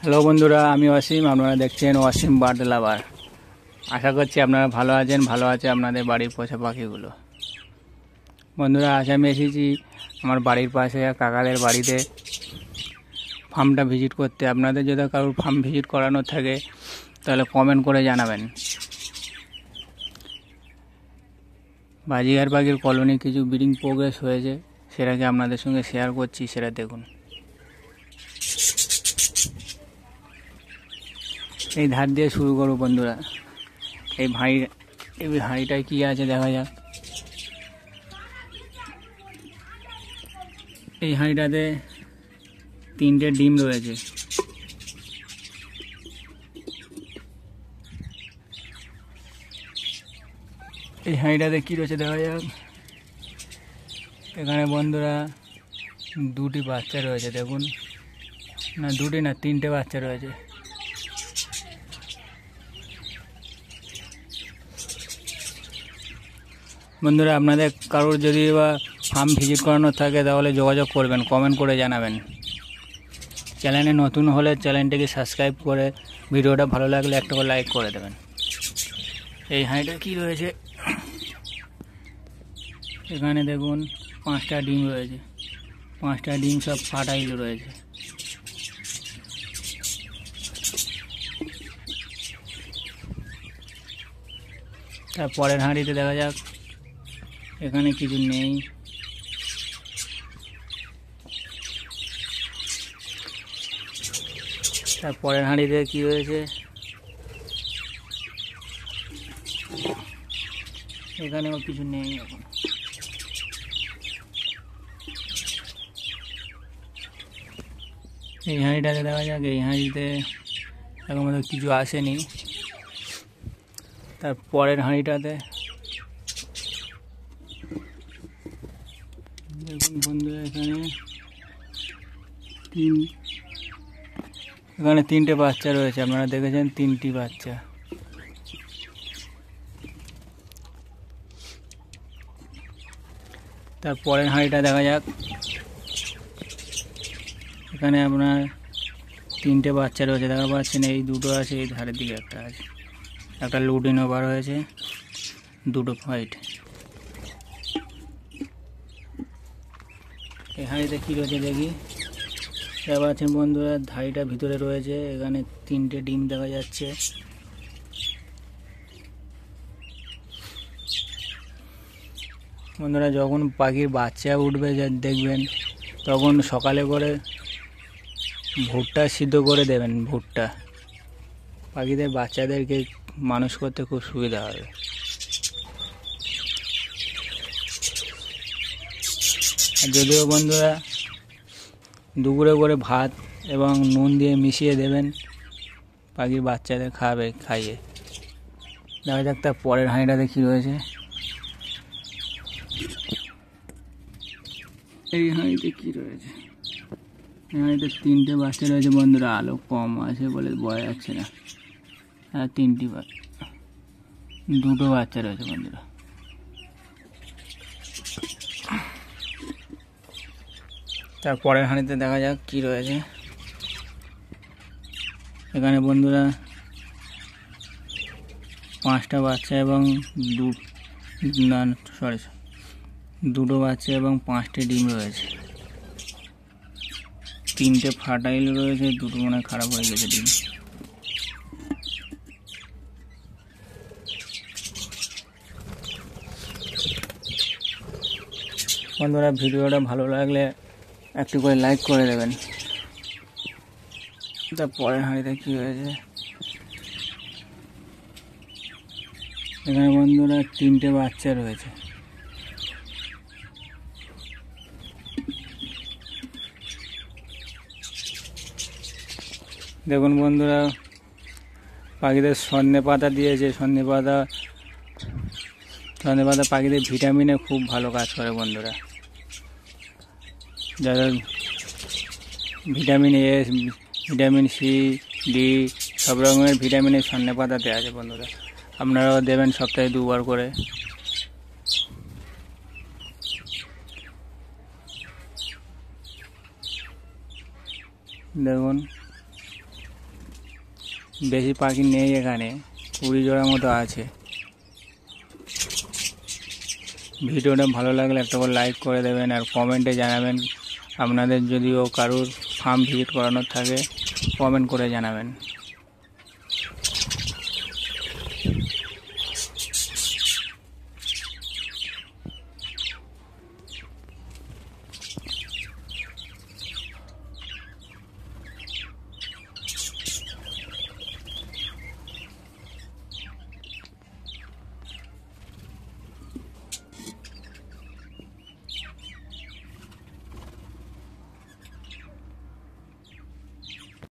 Hello বন্ধুরা, আমি অসীম। আপনারা দেখছেন অসীম বার্ড লাভার। আশা করছি আপনারা ভালো আছেন, ভালো আছে আপনাদের বাড়ির পোষা পাখিগুলো। বন্ধুরা, আজ আমি এসেছি আমার বাড়ির পাশে কাকাদের বাড়িতে ফার্মটা ভিজিট করতে। আপনাদের যদি কারোর ফার্ম ভিজিট করানোর থাকে তাহলে কমেন্ট করে জানাবেন। বাজিগার পাখির কলোনি কিছু ব্রিডিং প্রোগ্রেস হয়েছে, সেটাকে আপনাদের সঙ্গে শেয়ার করছি, সেটা দেখুন। এই ধার দিয়ে শুরু করবো বন্ধুরা। এই হাঁড়িটায় কি আছে দেখা যাক। এই হাঁড়িটাতে 3টে ডিম রয়েছে। এই হাঁড়িটাতে কি রয়েছে দেখা যাক। এখানে বন্ধুরা 2টি বাচ্চা রয়েছে, দেখুন। না, 2টি না, 3টে বাচ্চা রয়েছে। বন্ধুরা, আপনাদের কারোর যদি বা ফার্ম ভিজিট করানোর থাকে তাহলে যোগাযোগ করবেন, কমেন্ট করে জানাবেন। চ্যানেলে নতুন হলে চ্যানেলটিকে সাবস্ক্রাইব করে ভিডিওটা ভালো লাগলে একটা করে লাইক করে দেবেন। এই হাঁড়িটা কি রয়েছে, এখানে দেখুন 5টা ডিম রয়েছে। 5টা ডিম সব ফাটাইল রয়েছে। তারপরের হাঁড়িতে দেখা যাক, এখানে কিছু নেই। তারপরের হাঁড়িতে কি রয়েছে, এখানেও কিছু নেই এখন। এই হাঁড়িটাতে দেখা যাক, এই হাঁড়িতে এখন মতো কিছু আসেনি। তারপরের হাঁড়িটাতে দেখুন বন্ধুরা, এখানে 3টে বাচ্চা রয়েছে। আপনারা দেখেছেন 3টি বাচ্চা। তারপরের হাঁড়িটা দেখা যাক, এখানে আপনার 3টে বাচ্চা রয়েছে, দেখা পাচ্ছেন। এই 2টো আছে, এই ধারের দিকে একটা আছে। একটা লুডিনো বার হয়েছে, 2টো হোয়াইট। এই হাঁড়িতে কী রয়েছে দেখি। দেখা পাচ্ছেন বন্ধুরা, ধাড়িটা ভিতরে রয়েছে। এখানে 3টে ডিম দেখা যাচ্ছে। বন্ধুরা, যখন পাখির বাচ্চা উঠবে যা দেখবেন, তখন সকালে করে ভুট্টা সিদ্ধ করে দেবেন। ভুট্টা পাখিদের বাচ্চাদেরকে মানুষ করতে খুব সুবিধা হবে। আর যদিও বন্ধুরা দুপুরে করে ভাত এবং নুন দিয়ে মিশিয়ে দেবেন, পাখির বাচ্চাদের খাইয়ে। দেখা যাক তার পরের হাঁড়িটাতে কী রয়েছে। এই হাঁড়িতে কী রয়েছে, এই হাঁড়িতে 3টে বাচ্চা রয়েছে বন্ধুরা। আলো কম আছে বলে বোঝা যাচ্ছে না। আর 2টো বাচ্চা রয়েছে বন্ধুরা। তারপরের হাঁড়িতে দেখা যাক কি রয়েছে। এখানে বন্ধুরা 5টা বাচ্চা এবং 2টো বাচ্চা এবং 5টে ডিম রয়েছে। 3টে ফাটাইল রয়েছে, 2টো মনে হয় খারাপ হয়ে গেছে ডিম। বন্ধুরা, ভিডিওটা ভালো লাগলে একটু করে লাইক করে দেবেন। তারপরের হাঁড়িতে কী হয়েছে, এখানে বন্ধুরা 3টে বাচ্চা রয়েছে। দেখুন বন্ধুরা, পাখিদের সন্ধ্যে পাতা দিয়েছে। সন্ধ্যে পাতা পাখিদের ভিটামিনে খুব ভালো কাজ করে বন্ধুরা। যারা vitamin A, vitamin C, D সব রকমের ভিটামিনের সন্ধ্যে পাতাতে আছে বন্ধুরা। আপনারাও দেবেন সপ্তাহে 2বার করে। দেখুন বেশি পাখি নেই এখানে, 20 জোড়ার মতো আছে। ভিডিওটা ভালো লাগলে একটা করে লাইক করে দেবেন আর কমেন্টে জানাবেন। আপনাদের যদিও কারুর ফার্ম ভিজিট করানোর থাকে কমেন্ট করে জানাবেন।